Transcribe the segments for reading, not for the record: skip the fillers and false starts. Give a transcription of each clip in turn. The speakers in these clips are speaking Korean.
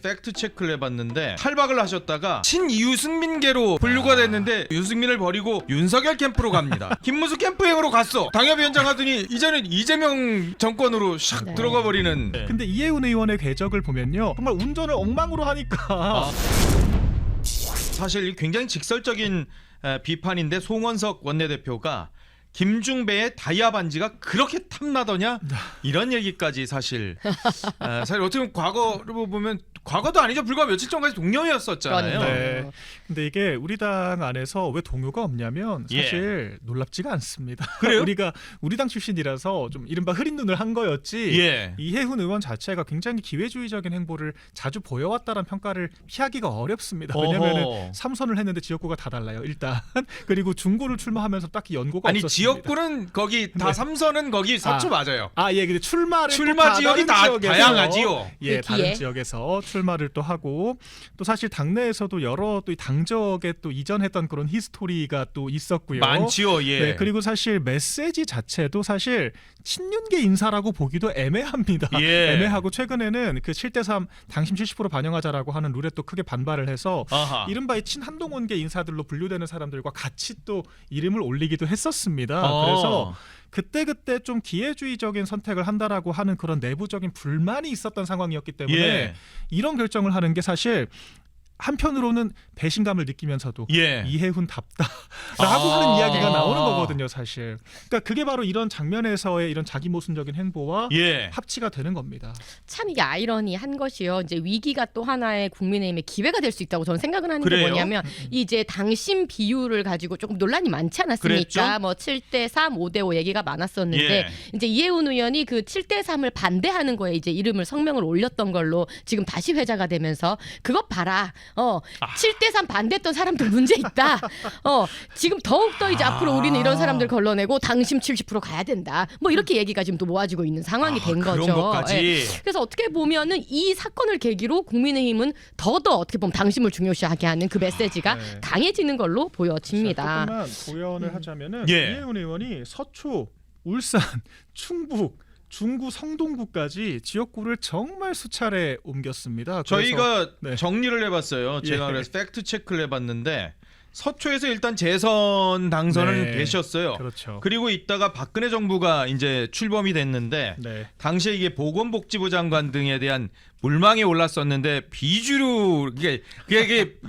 팩트 체크를 해봤는데 탈박을 하셨다가 친유승민계로 분류가 됐는데 유승민을 버리고 윤석열 캠프로 갑니다. 김문수 캠프행으로 갔어. 당협위원장 하더니 이제는 이재명 정권으로 샥 네. 들어가 버리는. 근데 이해운 의원의 궤적을 보면요, 정말 운전을 엉망으로 하니까 사실 굉장히 직설적인 비판인데 송원석 원내대표가 김중배의 다이아 반지가 그렇게 탐나더냐 이런 얘기까지 사실 어떻게 보면 과거로 보면 과거도 아니죠. 불과 며칠 전까지 동료였었잖아요. 네. 근데 이게 우리 당 안에서 왜 동요가 없냐면 사실 놀랍지가 않습니다. 그래요? 우리 당 출신이라서 좀 이른바 흐린 눈을 한 거였지. 예. 이해훈 의원 자체가 굉장히 기회주의적인 행보를 자주 보여왔다는 평가를 피하기가 어렵습니다. 왜냐하면 3선을 했는데 지역구가 다 달라요. 일단 그리고 중구를 출마하면서 딱히 연고가 아니 없었습니다. 지역구는 거기 다 네. 3선은 거기 서초 맞아요. 근데 출마 지역이 다 다양하지요. 예, 그 다른 뒤에? 지역에서 출마를 또 하고 또 사실 당내에서도 여러 또 당적에 또 이전했던 그런 히스토리가 또 있었고요. 많지요. 예. 네, 그리고 사실 메시지 자체도 사실 친윤계 인사라고 보기도 애매합니다. 예. 애매하고 최근에는 그 7대3 당심 70% 반영하자라고 하는 룰에 또 크게 반발을 해서 아하. 이른바 친한동훈계 인사들로 분류되는 사람들과 같이 또 이름을 올리기도 했었습니다. 어. 그래서 그때 좀 기회주의적인 선택을 한다라고 하는 그런 내부적인 불만이 있었던 상황이었기 때문에 예. 이런 결정을 하는 게 사실 한편으로는 배신감을 느끼면서도 예. 이해훈답다라고 아. 하는 이야기가 나오는 거거든요, 사실. 그러니까 그게 바로 이런 장면에서의 이런 자기 모순적인 행보와 예. 합치가 되는 겁니다. 참 이게 아이러니한 것이요. 이제 위기가 또 하나의 국민의힘의 기회가 될 수 있다고 저는 생각을 하는 그래요? 게 뭐냐면 이제 당심 비율을 가지고 조금 논란이 많지 않았습니까? 그랬죠? 뭐 7대3, 5대5 얘기가 많았었는데 예. 이제 이해훈 의원이 그 7대3을 반대하는 거에 이제 이름을 성명을 올렸던 걸로 지금 다시 회자가 되면서 그것 봐라. 7대3 반대했던 사람들 문제 있다. 지금 더욱더 이제 앞으로 우리는 이런 사람들 걸러내고 당심 70% 가야 된다. 뭐 이렇게 얘기가 지금 또 모아지고 있는 상황이 된 거죠. 그런 것까지. 예. 그래서 어떻게 보면은 이 사건을 계기로 국민의힘은 더더 어떻게 보면 당심을 중요시하게 하는 그 메시지가 네. 강해지는 걸로 보여집니다. 조금만 보연을 하자면은 예. 이해훈 의원이 서초, 울산, 충북, 중구, 성동구까지 지역구를 정말 수차례 옮겼습니다. 저희가 네. 정리를 해봤어요. 제가 예. 그래서 팩트 체크를 해봤는데 서초에서 일단 재선 당선을 네. 되셨어요. 그렇죠. 그리고 있다가 박근혜 정부가 이제 출범이 됐는데 네. 당시에 이게 보건복지부 장관 등에 대한 물망이 올랐었는데 비주류 이게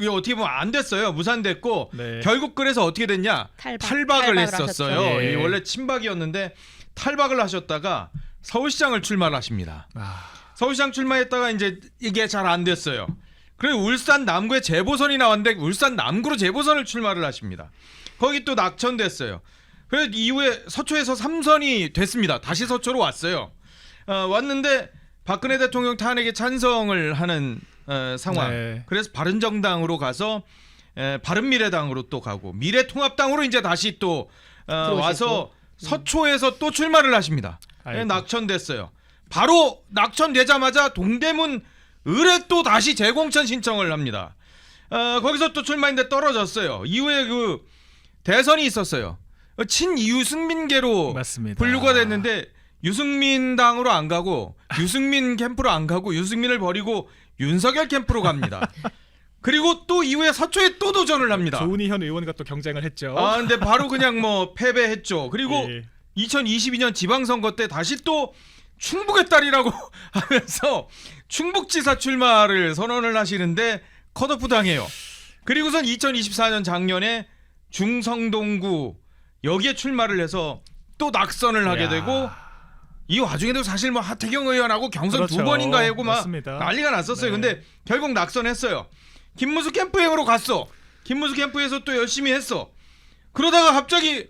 어떻게 보면 안 됐어요. 무산됐고 네. 결국 그래서 어떻게 됐냐? 탈박을 했었어요. 하셨죠. 예. 이 원래 친박이었는데 탈박을 하셨다가 서울시장을 출마를 하십니다. 서울시장 출마했다가 이제 이게 잘 안 됐어요. 그리고 울산 남구에 재보선이 나왔는데 울산 남구로 재보선을 출마를 하십니다. 거기 또 낙천됐어요. 그래서 이후에 서초에서 3선이 됐습니다. 다시 서초로 왔어요. 왔는데 박근혜 대통령 탄핵에 찬성을 하는 상황. 네. 그래서 바른정당으로 가서 바른미래당으로 또 가고 미래통합당으로 이제 다시 또 와서 서초에서 또 출마를 하십니다. 아이고. 낙천됐어요. 바로 낙천되자마자 동대문 을에 또 다시 재공천 신청을 합니다. 거기서 또 출마했는데 떨어졌어요. 이후에 그 대선이 있었어요. 친유승민계로 맞습니다. 분류가 됐는데 유승민 당으로 안 가고 유승민 캠프로 안 가고 유승민을 버리고 윤석열 캠프로 갑니다. 그리고 또 이후에 서초에 또 도전을 합니다. 조은희 의원과 또 경쟁을 했죠. 근데 바로 그냥 뭐 패배했죠. 그리고 예. 2022년 지방선거 때 다시 또 충북의 딸이라고 하면서 충북지사 출마를 선언을 하시는데 컷오프 당해요. 그리고선 2024년 작년에 중성동구 여기에 출마를 해서 또 낙선을 하게 이야. 되고 이 와중에도 사실 뭐 하태경 의원하고 경선 그렇죠. 2번인가 하고 막 맞습니다. 난리가 났었어요. 네. 근데 결국 낙선했어요. 김문수 캠프행으로 갔어. 김문수 캠프에서 또 열심히 했어. 그러다가 갑자기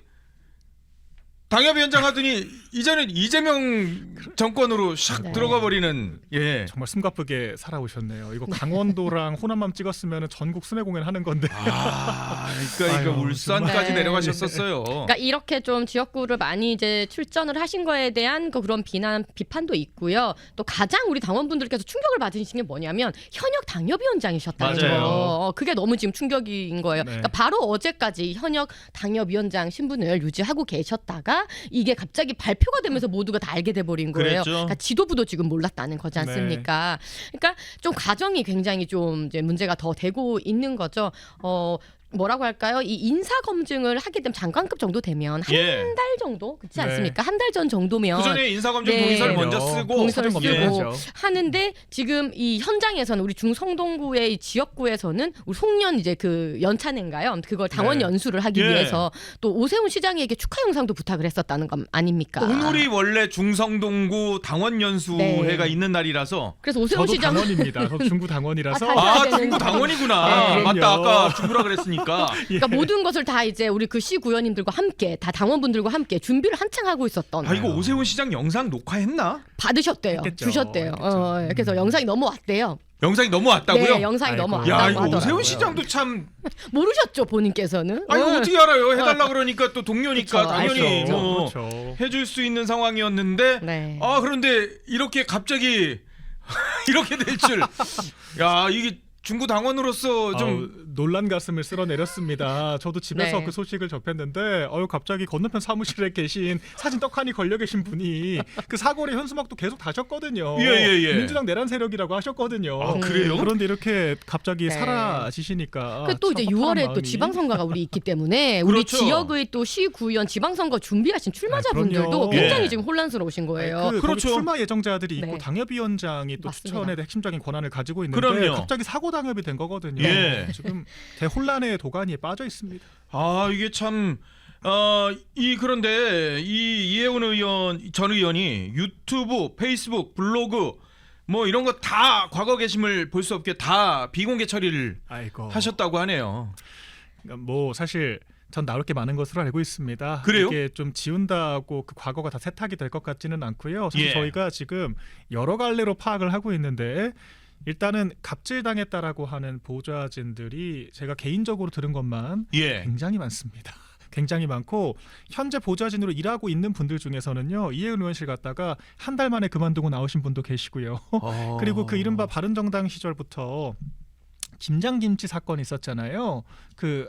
당협위원장 하더니 이제는 이재명 정권으로 샥 네. 들어가 버리는. 예. 정말 숨가쁘게 살아오셨네요. 이거 강원도랑 호남만 찍었으면 전국 순회 공연 하는 건데. 그러니까 이거 아유, 울산까지 정말. 내려가셨었어요. 그러니까 이렇게 좀 지역구를 많이 이제 출전을 하신 거에 대한 그런 비판도 있고요. 또 가장 우리 당원분들께서 충격을 받으신 게 뭐냐면 현역 당협위원장이셨다는 맞아요. 거. 그게 너무 지금 충격인 거예요. 네. 그러니까 바로 어제까지 현역 당협위원장 신분을 유지하고 계셨다가 이게 갑자기 발표가 되면서 모두가 다 알게 돼버린 거예요. 그랬죠. 그러니까 지도부도 지금 몰랐다는 거지 않습니까? 그러니까 좀 과정이 굉장히 좀 이제 문제가 더 되고 있는 거죠. 뭐라고 할까요? 이 인사 검증을 하게 되면 장관급 정도 되면 한 예. 달 정도 그렇지 네. 않습니까? 한 달 전 정도면 그 전에 인사검증 네. 동의서를 먼저 쓰고 동의서를 사전 쓰고 검증해야죠. 하는데 지금 이 현장에서는 우리 중성동구의 이 지역구에서는 우리 송년 이제 그 연찬회인가요? 그걸 당원 네. 연수를 하기 예. 위해서 또 오세훈 시장에게 축하 영상도 부탁을 했었다는 것 아닙니까? 오늘이 원래 중성동구 당원 연수회가 네. 있는 날이라서 그래서 오세훈 저도 시장 당원입니다. 저도 중구 당원이라서 아, 다시 해야 되는 중구 거. 당원이구나. 네, 맞다. 그럼요. 아까 중구라 그랬으니까. 그러니까 모든 것을 다 이제 우리 그 시 구의원님들과 함께 다 당원분들과 함께 준비를 한창 하고 있었던 아 이거 오세훈 시장 영상 녹화했나? 받으셨대요. 했겠죠. 주셨대요. 했겠죠. 그래서 영상이 넘어왔대요. 영상이 넘어왔다고요? 네, 영상이 아이고. 넘어왔다고 야 이거 하더라고요. 오세훈 시장도 참 모르셨죠 본인께서는? 아 이거 어떻게 알아요? 해달라 그러니까 또 동료니까 그쵸, 당연히 알죠. 뭐 그렇죠. 해줄 수 있는 상황이었는데 네. 아 그런데 이렇게 갑자기 이렇게 될 줄. 야 이게 중구 당원으로서 좀 논란 가슴을 쓸어내렸습니다. 저도 집에서 네. 그 소식을 접했는데 갑자기 건너편 사무실에 계신 사진 떡하니 걸려 계신 분이 그 사거리 현수막도 계속 다셨거든요. 예. 민주당 내란 세력이라고 하셨거든요. 아, 그래요? 그런데 이렇게 갑자기 네. 사라지시니까 그 또 이제 참 6월에 또 마음이. 지방선거가 우리 있기 때문에 우리 그렇죠. 지역의 또 시구의원 지방선거 준비하신 출마자분들도 그럼요. 굉장히 예. 지금 혼란스러우신 거예요. 그 그렇죠. 거기 출마 예정자들이 있고 네. 당협위원장이 또 맞습니다. 추천에 핵심적인 권한을 가지고 있는데 그럼요. 갑자기 사고 당협이 된 거거든요. 예. 지금 대혼란의 도가니에 빠져 있습니다. 아 이게 참 그런데 이 이해훈 의원 전 의원이 유튜브, 페이스북, 블로그 뭐 이런 거 다 과거 게시물 볼 수 없게 다 비공개 처리를 아이고. 하셨다고 하네요. 그러니까 뭐 사실 전 나올 게 많은 것으로 알고 있습니다. 그래요? 이게 좀 지운다고 그 과거가 다 세탁이 될 것 같지는 않고요. 사실 예. 저희가 지금 여러 갈래로 파악을 하고 있는데 일단은 갑질당했다라고 하는 보좌진들이 제가 개인적으로 들은 것만 예. 굉장히 많습니다. 굉장히 많고 현재 보좌진으로 일하고 있는 분들 중에서는요. 이해은 의원실 갔다가 한 달 만에 그만두고 나오신 분도 계시고요. 그리고 그 이른바 바른정당 시절부터 김장김치 사건이 있었잖아요. 그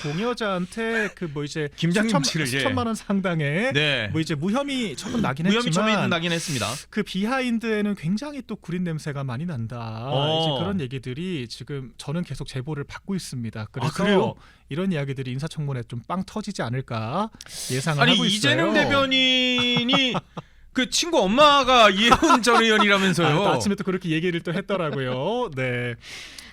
공여자한테 그 뭐 이제 김장김치를, 수천만 원 상당의 네. 뭐 이제 무혐의 처분 나긴 무혐의 처분 했지만 나긴 했습니다. 그 비하인드에는 굉장히 또 구린 냄새가 많이 난다. 이제 그런 얘기들이 지금 저는 계속 제보를 받고 있습니다. 그래서 그래요? 이런 이야기들이 인사청문회 좀 빵 터지지 않을까 예상을 아니 하고 있어요. 이재명 대변인이 그 친구 엄마가 이해훈 전 의원이라면서요. 또 아침에 또 그렇게 얘기를 또 했더라고요. 네.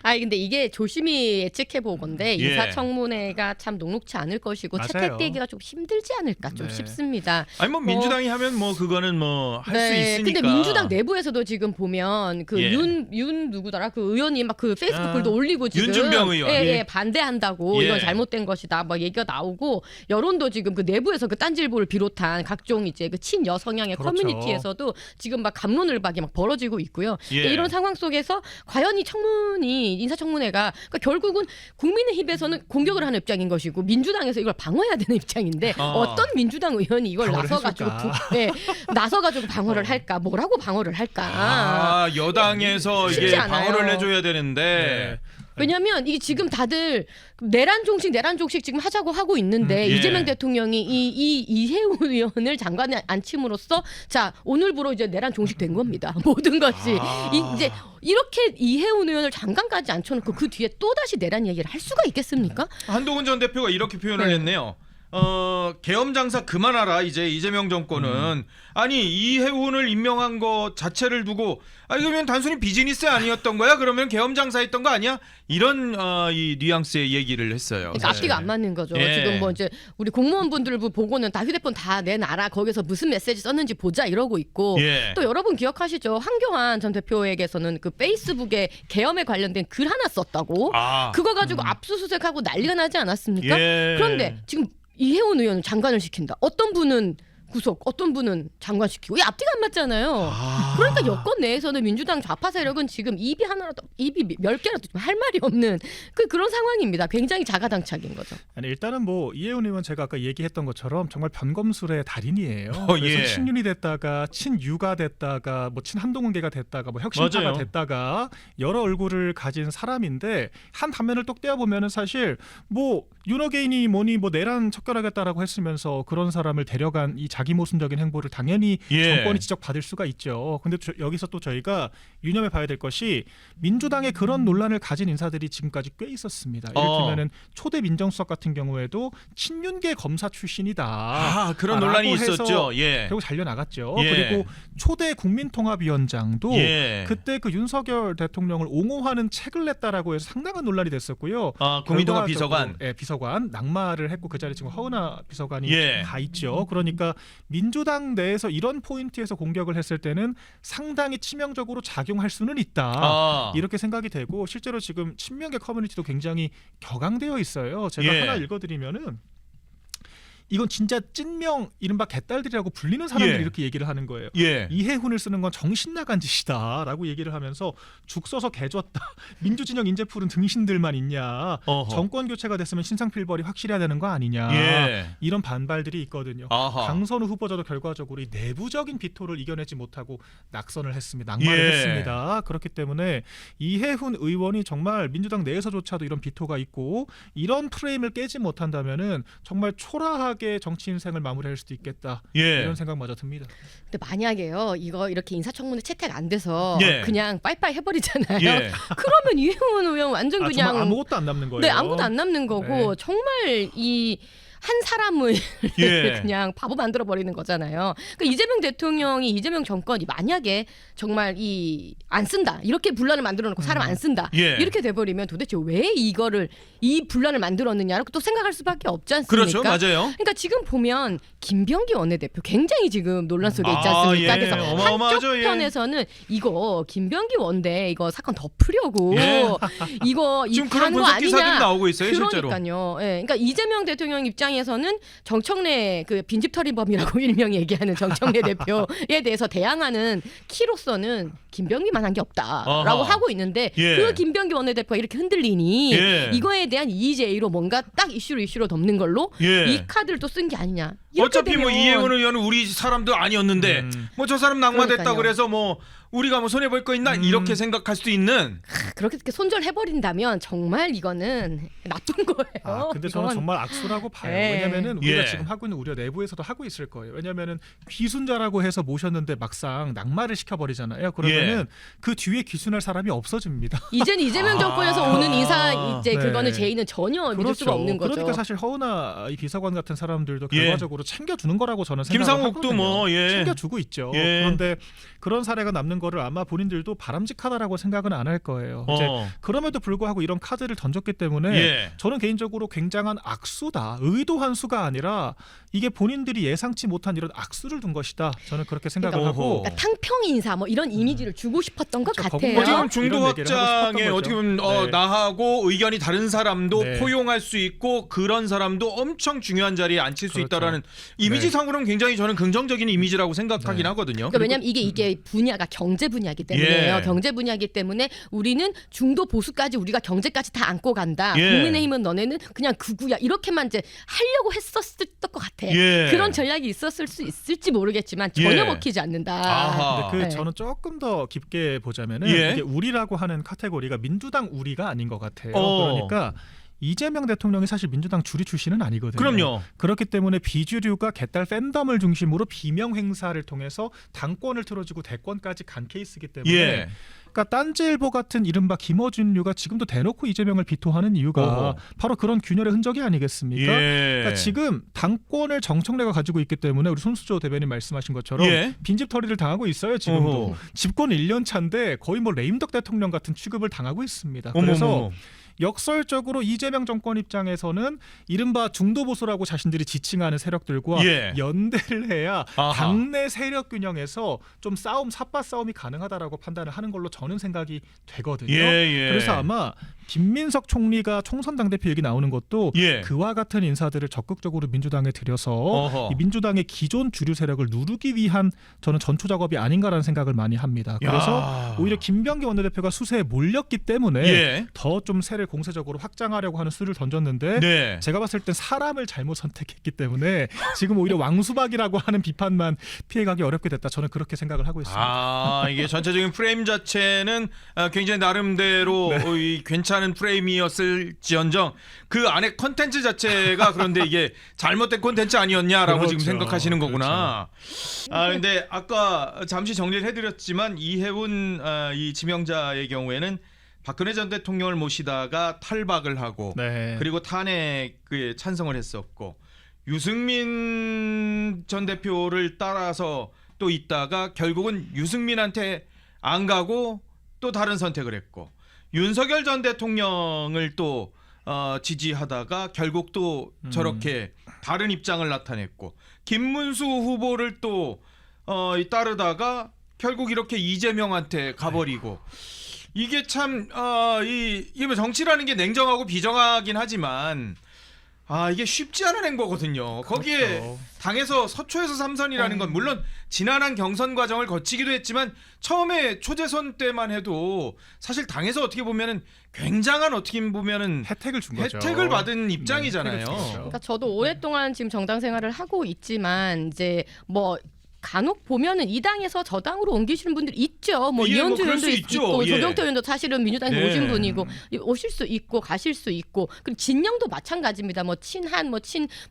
근데 이게 조심히 예측해 보건데 예. 인사청문회가 참 녹록치 않을 것이고 맞아요. 채택되기가 좀 힘들지 않을까 좀 네. 싶습니다. 아니 뭐 민주당이 하면 뭐 그거는 뭐 할 수 있으니까. 근데 민주당 내부에서도 지금 보면 그 예. 윤 누구더라 그 의원이 막 그 페이스북 아, 글도 올리고 지금 윤준병 의원. 예, 반대한다고 예. 이건 잘못된 것이다 뭐 얘기가 나오고 여론도 지금 그 내부에서 그 딴지일보를 비롯한 각종 이제 그 친여 성향의 그렇죠. 커뮤니티에서도 지금 막 갑론을박이 막 벌어지고 있고요. 예. 이런 상황 속에서 과연 이 인사청문회가 그러니까 결국은 국민의힘에서는 공격을 하는 입장인 것이고 민주당에서 이걸 방어해야 되는 입장인데 어떤 민주당 의원이 이걸 방어를 나서가지고 나서가지고 방어를 할까? 뭐라고 방어를 할까? 여당에서 쉽지 이게 않아요. 방어를 해줘야 되는데. 왜냐하면 이게 지금 다들 내란 종식 지금 하자고 하고 있는데 예. 이재명 대통령이 이 이해훈 의원을 장관에 앉힘으로써 자 오늘부로 이제 내란 종식된 겁니다. 모든 것이 이제 이렇게 이해훈 의원을 장관까지 앉혀놓고 그 뒤에 또 다시 내란 얘기를 할 수가 있겠습니까? 한동훈 전 대표가 이렇게 표현을 네. 했네요. 계엄 장사 그만하라 이제 이재명 정권은 아니 이해훈을 임명한 것 자체를 두고 그러면 단순히 비즈니스 아니었던 거야? 그러면 계엄 장사했던 거 아니야? 이런 이 뉘앙스의 얘기를 했어요. 그러니까 앞뒤가 안 맞는 거죠. 예. 지금 뭐 이제 우리 공무원분들 보고는 다 휴대폰 다 내놔라 거기서 무슨 메시지 썼는지 보자 이러고 있고 예. 또 여러분 기억하시죠? 황교안 전 대표에게서는 그 페이스북에 계엄에 관련된 글 하나 썼다고 그거 가지고 압수수색하고 난리가 나지 않았습니까? 예. 그런데 지금 이해훈 의원을 장관을 시킨다. 어떤 분은 구속, 어떤 분은 장관시키고 이 앞뒤가 안 맞잖아요. 그러니까 여권 내에서는 민주당 좌파 세력은 지금 입이 몇 개라도 좀 할 말이 없는 그런 상황입니다. 굉장히 자가당착인 거죠. 아니, 일단은 뭐 이혜훈 의원 제가 아까 얘기했던 것처럼 정말 변검술의 달인이에요. 그래서 예. 친윤이 됐다가 친유가 됐다가 뭐 친한동훈계가 됐다가 뭐 혁신파가 맞아요. 됐다가 여러 얼굴을 가진 사람인데 한 단면을 똑 떼어 보면은 사실 뭐 윤어게인이 뭐니 뭐 내란 척결하겠다라고 했으면서 그런 사람을 데려간 이 자기 모순적인 행보를 당연히 예. 정권이 지적받을 수가 있죠. 근데 여기서 또 저희가 유념해 봐야 될 것이 민주당의 그런 논란을 가진 인사들이 지금까지 꽤 있었습니다. 이를테면은 초대 민정수석 같은 경우에도 친윤계 검사 출신이다. 그런 라고 논란이 해서 있었죠. 예. 결국 잘려 나갔죠. 예. 그리고 초대 국민통합위원장도 예. 그때 그 윤석열 대통령을 옹호하는 책을 냈다라고 해서 상당한 논란이 됐었고요. 국민통합 결과적으로, 비서관. 예, 비서관 낙마를 했고 그 자리에 지금 허은하 비서관이 예. 가 있죠. 그러니까 민주당 내에서 이런 포인트에서 공격을 했을 때는 상당히 치명적으로 작용할 수는 있다. 이렇게 생각이 되고 실제로 지금 친명계 커뮤니티도 굉장히 격앙되어 있어요. 제가 예. 하나 읽어드리면은 이건 진짜 찐명 이른바 개딸들이라고 불리는 사람들이 예. 이렇게 얘기를 하는 거예요. 예. 이해훈을 쓰는 건 정신 나간 짓이다라고 얘기를 하면서 죽 써서 개줬다. 민주진영 인재풀은 등신들만 있냐. 어허. 정권 교체가 됐으면 신상필벌이 확실해야 되는 거 아니냐. 예. 이런 반발들이 있거든요. 아하. 강선우 후보자도 결과적으로 이 내부적인 비토를 이겨내지 못하고 낙선을 했습니다. 낙마를 예. 했습니다. 그렇기 때문에 이해훈 의원이 정말 민주당 내에서조차도 이런 비토가 있고 이런 프레임을 깨지 못한다면은 정말 초라하게 정치 인생을 마무리할 수도 있겠다. 예. 이런 생각마저 듭니다. 근데 만약에요, 이거 이렇게 인사청문회 채택 안 돼서 예. 그냥 빠이빠이 해버리잖아요. 예. 그러면 이혜훈 의원 완전 정말 그냥 아무것도 안 남는 거예요. 네, 아무것도 안 남는 거고 네. 정말 이 한 사람을 예. 그냥 바보 만들어 버리는 거잖아요. 그러니까 이재명 대통령이 이재명 정권이 만약에 정말 안 쓴다 이렇게 분란을 만들어 놓고 사람 안 쓴다 예. 이렇게 돼버리면 도대체 왜 이 분란을 만들었느냐라고 또 생각할 수밖에 없지 않습니까? 그렇죠. 맞아요. 그러니까 지금 보면 김병기 원내대표 굉장히 지금 논란 속에 있지 않습니까? 예. 그래서 어마어마하죠, 한쪽 예. 편에서는 이거 김병기 원내 이거 사건 덮으려고 예. 이거 지금 그런 한 거 분석 아니냐. 기사들이 나오고 있어요, 실제로. 그러니까요. 예. 그러니까 이재명 대통령 입장에서는 정청래 그 빈집털이범이라고 일명 얘기하는 정청래 대표에 대해서 대항하는 키로서는 김병기만 한 게 없다라고 아하. 하고 있는데 예. 그 김병기 원내대표가 이렇게 흔들리니 예. 이거에 대한 EJ로 뭔가 딱 이슈로 덮는 걸로 예. 이 카드를 또 쓴 게 아니냐. 이렇게 어차피 뭐 되면 이혜원 의원은 우리 사람도 아니었는데 뭐 저 사람 낙마됐다 그러니까요. 그래서 뭐 우리가 뭐 손해 볼 거 있나 이렇게 생각할 수도 있는. 그렇게 손절해버린다면 정말 이거는 나쁜 거예요. 근데 저는 이건. 정말 악수라고 봐요. 예. 왜냐면은 우리가 예. 지금 하고 있는 우려 내부에서도 하고 있을 거예요. 왜냐면은 귀순자라고 해서 모셨는데 막상 낙마를 시켜버리잖아요. 그러면은 예. 그 뒤에 귀순할 사람이 없어집니다. 이제는 이재명 정권에서 오는 인사 이제 네. 그거는 제의는 전혀 믿을 수가 없는 거죠. 그러니까 사실 허은하 이 비서관 같은 사람들도 예. 결과적으로 챙겨주는 거라고 저는 생각을 김상욱도 하거든요. 뭐, 예. 챙겨주고 있죠. 예. 그런데 그런 사례가 남는 거를 아마 본인들도 바람직하다라고 생각은 안 할 거예요. 이제 그럼에도 불구하고 이런 카드를 던졌기 때문에 예. 저는 개인적으로 굉장한 악수다. 의도한 수가 아니라 이게 본인들이 예상치 못한 이런 악수를 둔 것이다. 저는 그렇게 생각을 그러니까 하고 그러니까 탕평 인사 뭐 이런 이미지를 주고 싶었던 것 그렇죠. 같아요. 뭐 지금 이런 중도 얘기를 하고 확장에 싶었던 어떻게 거죠. 보면 네. 나하고 의견이 다른 사람도 네. 포용할 수 있고 그런 사람도 엄청 중요한 자리에 앉힐 수 그렇죠. 있다라는 이미지상으로는 굉장히 저는 긍정적인 이미지라고 생각하긴 네. 하거든요. 그러니까 왜냐하면 이게 분야가 경제 분야이기 때문에요. 예. 경제 분야이기 때문에 우리는 중도 보수까지 우리가 경제까지 다 안고 간다. 예. 국민의힘은 너네는 그냥 극우야. 이렇게만 이제 하려고 했었을 것 같아. 예. 그런 전략이 있었을 수 있을지 모르겠지만 전혀 예. 먹히지 않는다. 아하. 근데 네. 저는 조금 더 깊게 보자면은 예. 이게 우리라고 하는 카테고리가 민주당 우리가 아닌 것 같아요. 어. 그러니까 이재명 대통령이 사실 민주당 주리 출신은 아니거든요. 그럼요. 그렇기 때문에 비주류가 개딸 팬덤을 중심으로 비명 행사를 통해서 당권을 틀어주고 대권까지 간 케이스이기 때문에 예. 그러니까 딴지일보 같은 이른바 김어준류가 지금도 대놓고 이재명을 비토하는 이유가 어허. 바로 그런 균열의 흔적이 아니겠습니까? 예. 그러니까 지금 당권을 정청래가 가지고 있기 때문에 우리 손수조 대변인 말씀하신 것처럼 예. 빈집털이를 당하고 있어요. 지금도 어허. 집권 1년 차인데 거의 뭐 레임덕 대통령 같은 취급을 당하고 있습니다. 그래서 어머머. 역설적으로 이재명 정권 입장에서는 이른바 중도 보수라고 자신들이 지칭하는 세력들과 예. 연대를 해야 아하. 당내 세력 균형에서 좀 삿바 싸움이 가능하다라고 판단을 하는 걸로 저는 생각이 되거든요. 예, 예. 그래서 아마 김민석 총리가 총선 당대표 얘기 나오는 것도 예. 그와 같은 인사들을 적극적으로 민주당에 들여서 어허. 이 민주당의 기존 주류 세력을 누르기 위한 저는 전투 작업이 아닌가라는 생각을 많이 합니다. 그래서 야. 오히려 김병기 원내대표가 수세에 몰렸기 때문에 예. 더 좀 세를 공세적으로 확장하려고 하는 수를 던졌는데 네. 제가 봤을 땐 사람을 잘못 선택했기 때문에 지금 오히려 왕수박이라고 하는 비판만 피해가기 어렵게 됐다. 저는 그렇게 생각을 하고 있습니다. 아, 이게 전체적인 프레임 자체는 굉장히 나름대로 이 괜찮은 프레임이었을지언정 그 안에 컨텐츠 자체가 그런데 이게 잘못된 콘텐츠 아니었냐라고 그렇죠. 지금 생각하시는 거구나. 아, 근데 아까 잠시 정리를 해드렸지만 이해운 이 지명자의 경우에는 박근혜 전 대통령을 모시다가 탈박을 하고 네. 그리고 탄핵에 찬성을 했었고 유승민 전 대표를 따라서 또 있다가 결국은 유승민한테 안 가고 또 다른 선택을 했고 윤석열 전 대통령을 또 지지하다가 결국 또 저렇게 다른 입장을 나타냈고 김문수 후보를 또 따르다가 결국 이렇게 이재명한테 가버리고 이게 참 이게 뭐 정치라는 게 냉정하고 비정하긴 하지만 이게 쉽지 않은 행보거든요. 거기에 그렇죠. 당에서 서초에서 3선이라는 건 물론 지난한 경선 과정을 거치기도 했지만 처음에 초재선 때만 해도 사실 당에서 어떻게 보면은 굉장한 어떻게 보면은 혜택을 준 거죠. 혜택을 받은 입장이잖아요. 혜택을 준 거죠. 그러니까 저도 오랫동안 지금 정당 생활을 하고 있지만 이제 뭐 간혹 보면은 이 당에서 저 당으로 옮기시는 분들 있죠. 뭐 예, 뭐 이현주 그럴 수 의원도 있죠. 있고 예. 조경태 의원도 사실은 민주당에서 네. 오신 분이고 오실 수 있고 가실 수 있고 그리고 진영도 마찬가지입니다. 뭐 친한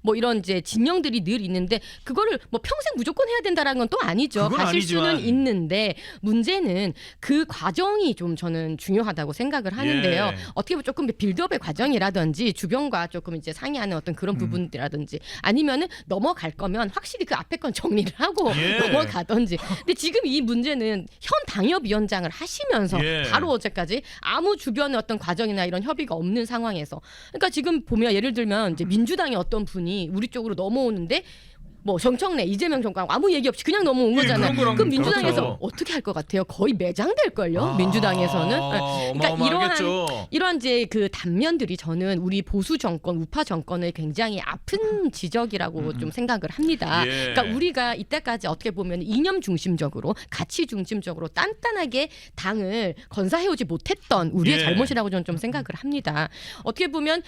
뭐 이런 이제 진영들이 늘 있는데 그거를 뭐 평생 무조건 해야 된다라는 건 또 아니죠. 그건 가실 아니지만. 수는 있는데 문제는 그 과정이 좀 저는 중요하다고 생각을 하는데요. 예. 어떻게 보면 조금 빌드업의 과정이라든지 주변과 조금 이제 상의하는 어떤 그런 부분이라든지 아니면은 넘어갈 거면 확실히 그 앞에 건 정리를 하고 예. 넘어가던지. 근데 지금 이 문제는 현 당협위원장을 하시면서 예. 바로 어제까지 아무 주변의 어떤 과정이나 이런 협의가 없는 상황에서 그러니까 지금 보면 예를 들면 이제 민주당의 어떤 분이 우리 쪽으로 넘어오는데 뭐 정청래, 이재명 정강 아무 얘기 없이 그냥 넘어온 예, 거잖아요. 그런 거랑 그럼 민주당에서 그렇죠. 어떻게 할 것 같아요? 거의 매장될걸요. 민주당에서는. 그러니까 어마어마하겠죠. 이런 이제 그 단면들이 저는 우리 보수 정권, 우파 정권의 굉장히 아픈 지적이라고 좀 생각을 합니다. 예. 그러니까 우리가 이때까지 어떻게 보면 이념 중심적으로, 가치 중심적으로 단단하게 당을 건사해오지 못했던 우리의 예. 잘못이라고 저는 좀 생각을 합니다. 어떻게 보면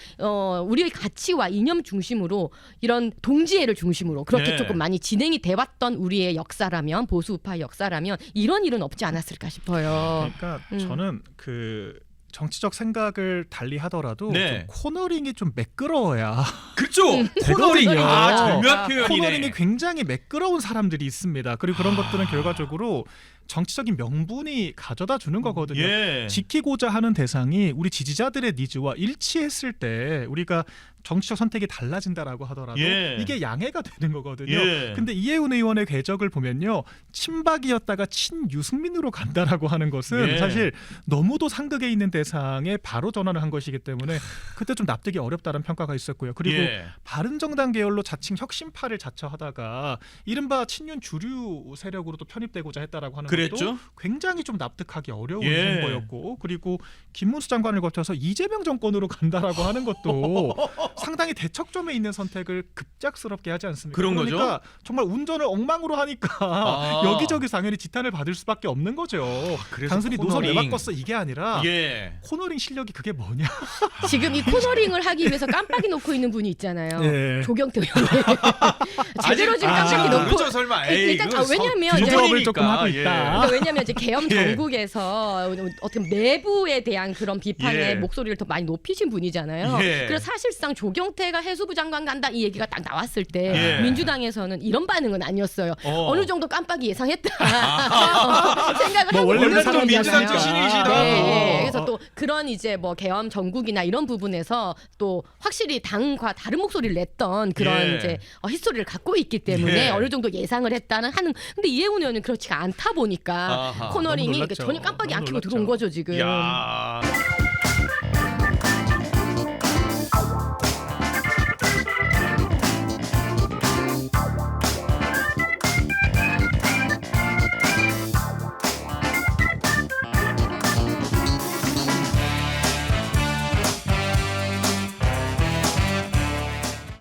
우리의 가치와 이념 중심으로 이런 동지애를 중심으로 그렇게 네. 조금 많이 진행이 돼왔던 우리의 역사라면 보수 우파의 역사라면 이런 일은 없지 않았을까 싶어요. 그러니까 저는 그 정치적 생각을 달리 하더라도 네. 좀 코너링이 좀 매끄러워야 그렇죠. 되거든요. 절묘한 표현이네. 코너링이 굉장히 매끄러운 사람들이 있습니다. 그리고 그런 것들은 결과적으로 정치적인 명분이 가져다 주는 거거든요. 예. 지키고자 하는 대상이 우리 지지자들의 니즈와 일치했을 때 우리가 정치적 선택이 달라진다라고 하더라도 예. 이게 양해가 되는 거거든요. 예. 근데 이해운 의원의 궤적을 보면요. 친박이었다가 친유승민으로 간다라고 하는 것은 예. 사실 너무도 상극에 있는 대상에 바로 전환을 한 것이기 때문에 그때 좀 납득이 어렵다는 평가가 있었고요. 그리고 예. 바른정당 계열로 자칭 혁신파를 자처하다가 이른바 친윤 주류 세력으로 또 편입되고자 했다라고 하는 그랬죠. 것도 굉장히 좀 납득하기 어려운 예. 행보였고 그리고 김문수 장관을 거쳐서 이재명 정권으로 간다라고 하는 것도 상당히 대척점에 있는 선택을 급작스럽게 하지 않습니까? 그런 그러니까 정말 운전을 엉망으로 하니까 여기저기 당연히 지탄을 받을 수밖에 없는 거죠. 그래서 단순히 노선 왜 코너링. 바꿨어 이게 아니라 예. 코너링 실력이 그게 뭐냐? 지금 이 코너링을 하기 위해서 깜빡이 놓고 있는 분이 있잖아요. 네. 조경태 의원님. 제대로 지금 깜빡이 놓고. 그렇죠, 설마. 에이, 일단 그건 왜냐면 이제 규정을 조금 하고 예. 있다. 그러니까 왜냐하면 이제 계엄 예. 정국에서 어떻게 보면 내부에 대한 그런 비판의 예. 목소리를 더 많이 높이신 분이잖아요. 예. 그래서 사실상 조경태가 해수부 장관 간다 이 얘기가 딱 나왔을 때 예. 민주당에서는 이런 반응은 아니었어요. 어. 어느 정도 깜빡이 예상했다 생각을 뭐 하고 원래 그런 또 민주당 거잖아요. 출신이시다. 네. 그래서 또 그런 이제 뭐 계엄 정국이나 이런 부분에서 또 확실히 당과 다른 목소리를 냈던 그런 예. 이제 히스토리를 갖고 있기 때문에 예. 어느 정도 예상을 했다는 하는. 근데 이해운 의원은 그렇지가 않다 보니까 아하. 코너링이 너무 놀랐죠. 전혀 깜빡이 안 너무 켜고 들어온 놀랐죠. 거죠 지금. 야.